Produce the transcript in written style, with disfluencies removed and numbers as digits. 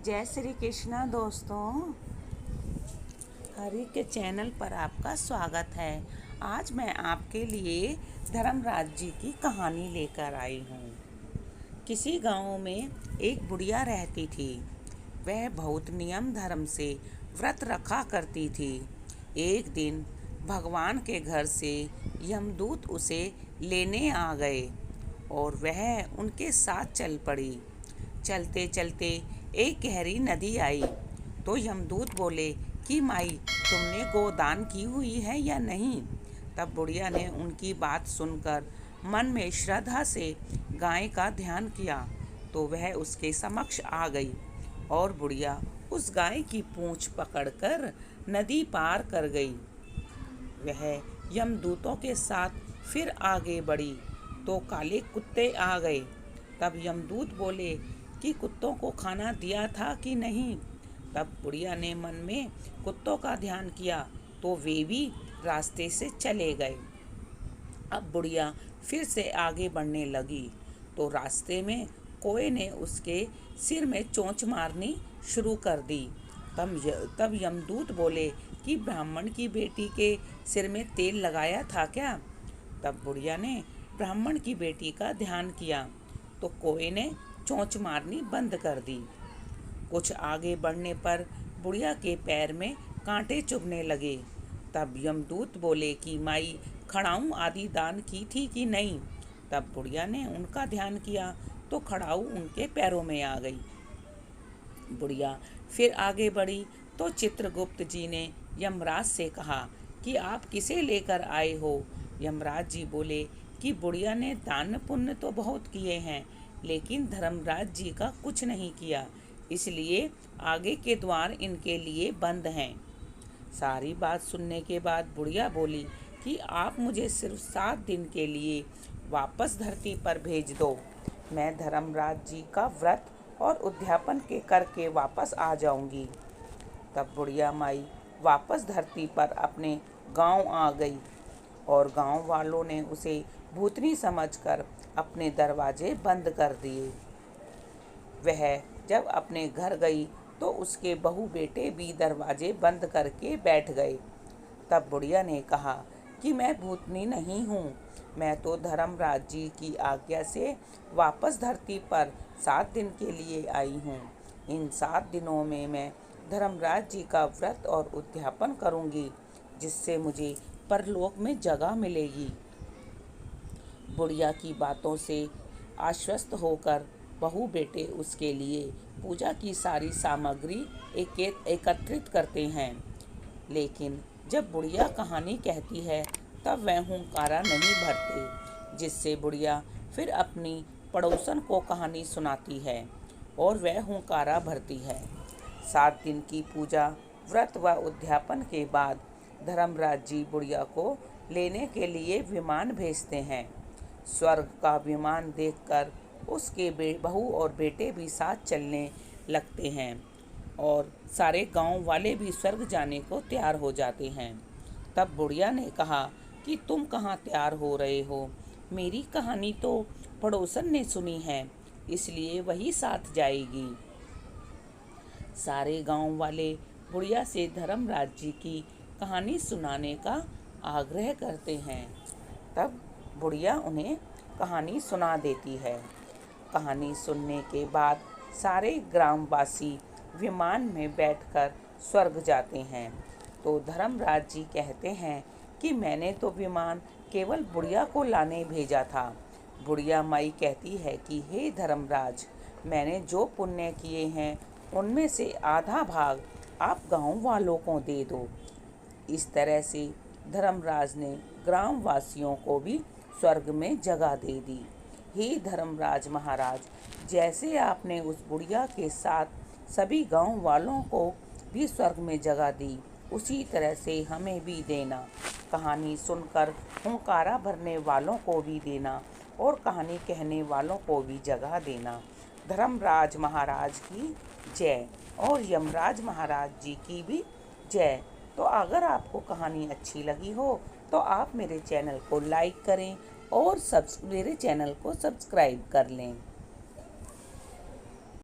जय श्री कृष्णा दोस्तों, हरि के चैनल पर आपका स्वागत है। आज मैं आपके लिए धर्मराज जी की कहानी लेकर आई हूँ। किसी गांव में एक बुढ़िया रहती थी। वह बहुत नियम धर्म से व्रत रखा करती थी। एक दिन भगवान के घर से यमदूत उसे लेने आ गए और वह उनके साथ चल पड़ी। चलते चलते एक गहरी नदी आई तो यमदूत बोले कि माई, तुमने गोदान की हुई है या नहीं। तब बुढ़िया ने उनकी बात सुनकर मन में श्रद्धा से गाय का ध्यान किया तो वह उसके समक्ष आ गई और बुढ़िया उस गाय की पूंछ पकड़कर नदी पार कर गई। वह यमदूतों के साथ फिर आगे बढ़ी तो काले कुत्ते आ गए। तब यमदूत बोले कि कुत्तों को खाना दिया था कि नहीं। तब बुढ़िया ने मन में कुत्तों का ध्यान किया तो वे भी रास्ते से चले गए। अब बुढ़िया फिर से आगे बढ़ने लगी तो रास्ते में कोए ने उसके सिर में चोंच मारनी शुरू कर दी। तब यमदूत बोले कि ब्राह्मण की बेटी के सिर में तेल लगाया था क्या। तब बुढ़िया ने ब्राह्मण की बेटी का ध्यान किया तो कोए ने चोंच मारनी बंद कर दी। कुछ आगे बढ़ने पर बुढ़िया के पैर में कांटे चुभने लगे। तब यमदूत बोले कि माई, खड़ाऊ आदि दान की थी कि नहीं। तब बुढ़िया ने उनका ध्यान किया तो खड़ाऊ उनके पैरों में आ गई। बुढ़िया फिर आगे बढ़ी तो चित्रगुप्त जी ने यमराज से कहा कि आप किसे लेकर आए हो। यमराज जी बोले कि बुढ़िया ने दान पुण्य तो बहुत किए हैं, लेकिन धर्मराज जी का कुछ नहीं किया, इसलिए आगे के द्वार इनके लिए बंद हैं। सारी बात सुनने के बाद बुढ़िया बोली कि आप मुझे सिर्फ 7 दिन के लिए वापस धरती पर भेज दो। मैं धर्मराज जी का व्रत और उद्यापन के करके वापस आ जाऊंगी। तब बुढ़िया माई वापस धरती पर अपने गांव आ गई और गांव वालों ने उसे भूतनी समझकर अपने दरवाजे बंद कर दिए। वह जब अपने घर गई तो उसके बहू बेटे भी दरवाजे बंद करके बैठ गए। तब बुढ़िया ने कहा कि मैं भूतनी नहीं हूँ, मैं तो धर्मराज जी की आज्ञा से वापस धरती पर 7 दिन के लिए आई हूँ। इन 7 दिनों में मैं धर्मराज जी का व्रत और उद्यापन करूँगी, जिससे मुझे परलोक में जगह मिलेगी। बुढ़िया की बातों से आश्वस्त होकर बहू बेटे उसके लिए पूजा की सारी सामग्री एकत्रित करते हैं। लेकिन जब बुढ़िया कहानी कहती है तब वह हुंकारा नहीं भरते, जिससे बुढ़िया फिर अपनी पड़ोसन को कहानी सुनाती है और वह हुंकारा भरती है। 7 दिन की पूजा, व्रत व उद्यापन के बाद धर्मराज जी बुढ़िया को लेने के लिए विमान भेजते हैं। स्वर्ग का विमान देखकर उसके बहू और बेटे भी साथ चलने लगते हैं और सारे गांव वाले भी स्वर्ग जाने को तैयार हो जाते हैं। तब बुढ़िया ने कहा कि तुम कहाँ तैयार हो रहे हो, मेरी कहानी तो पड़ोसन ने सुनी है, इसलिए वही साथ जाएगी। सारे गांव वाले बुढ़िया से धर्मराज जी की कहानी सुनाने का आग्रह करते हैं। तब बुढ़िया उन्हें कहानी सुना देती है। कहानी सुनने के बाद सारे ग्रामवासी विमान में बैठकर स्वर्ग जाते हैं तो धर्मराज जी कहते हैं कि मैंने तो विमान केवल बुढ़िया को लाने भेजा था। बुढ़िया माई कहती है कि हे धर्मराज, मैंने जो पुण्य किए हैं उनमें से आधा भाग आप गांव वालों को दे दो। इस तरह से धर्मराज ने ग्रामवासियों को भी स्वर्ग में जगह दे दी। हे धर्मराज महाराज, जैसे आपने उस बुढ़िया के साथ सभी गांव वालों को भी स्वर्ग में जगह दी, उसी तरह से हमें भी देना। कहानी सुनकर हुंकारा भरने वालों को भी देना और कहानी कहने वालों को भी जगह देना। धर्मराज महाराज की जय और यमराज महाराज जी की भी जय। तो अगर आपको कहानी अच्छी लगी हो तो आप मेरे चैनल को लाइक करें और मेरे चैनल को सब्सक्राइब कर लें।